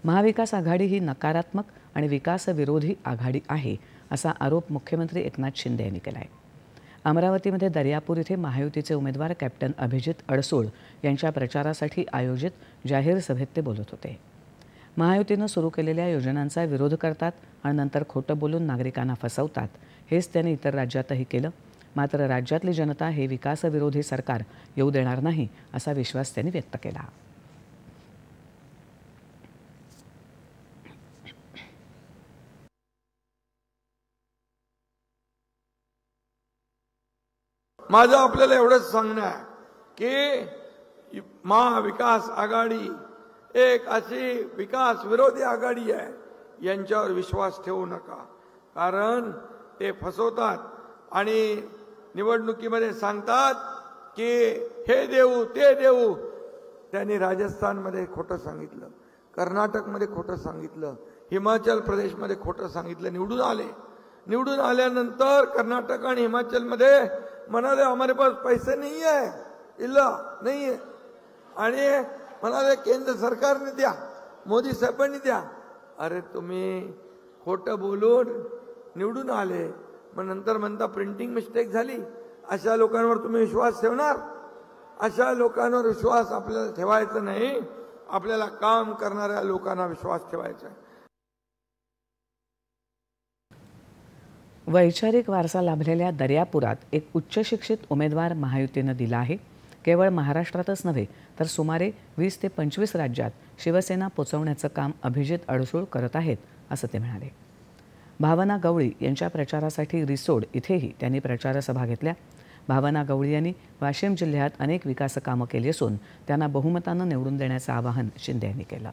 महाविकास आघाडी ही नकारात्मक आणि विकासविरोधी आघाडी आहे असा आरोप मुख्यमंत्री एकनाथ शिंदे यांनी केला आहे। अमरावतीमध्ये दर्यापूर येथे महायुतीचे उमेदवार कॅप्टन अभिजित अडसूळ यांच्या प्रचारासाठी आयोजित जाहीर सभेत ते बोलत होते। महायुतीनं सुरू केलेल्या योजनांचा विरोध करतात आणि नंतर खोटं बोलून नागरिकांना फसवतात, हेच त्यांनी इतर राज्यातही केलं। मात्र राज्यातली जनता हे विकासविरोधी सरकार येऊ देणार नाही असा विश्वास त्यांनी व्यक्त केला। माझं आपल्याला एवढंच सांगणं आहे की महाविकास आघाडी एक अशी विकास विरोधी आघाडी आहे, यांच्यावर विश्वास ठेवू नका, कारण ते फसवतात आणि निवडणुकीमध्ये सांगतात की हे देऊ ते देऊ। त्यांनी राजस्थानमध्ये खोटं सांगितलं, कर्नाटकमध्ये खोटं सांगितलं, हिमाचल प्रदेशमध्ये खोटं सांगितलं, निवडून आल्यानंतर कर्नाटक आणि हिमाचलमध्ये म्हणाले हमारे पास पैसे नहीं है, इल्ला नहीं है, आणि म्हणाले केंद्र सरकारने द्या, मोदी साहेबांनी द्या। अरे तुम्ही खोटं बोलून निवडून आले, मग नंतर म्हणता प्रिंटिंग मिस्टेक झाली। अशा लोकांवर तुम्ही विश्वास ठेवणार? अशा लोकांवर विश्वास आपल्याला ठेवायचा नाही, आपल्याला काम करणाऱ्या लोकांना विश्वास ठेवायचा आहे। वैचारिक वारसा लाभलेल्या दर्यापुरात एक उच्च शिक्षित उमेदवार महायुतीनं दिला आहे। केवळ महाराष्ट्रातच नव्हे तर सुमारे 20 ते 25 राज्यात शिवसेना पोचवण्याचं काम अभिजित अडसूळ करत आहेत असं ते म्हणाले। भावना गवळी यांच्या प्रचारासाठी रिसोड इथेही त्यांनी प्रचारसभा घेतल्या। भावना गवळी यांनी वाशिम जिल्ह्यात अनेक विकास कामं केली असून त्यांना बहुमतानं निवडून देण्याचं आवाहन शिंदे यांनी केलं।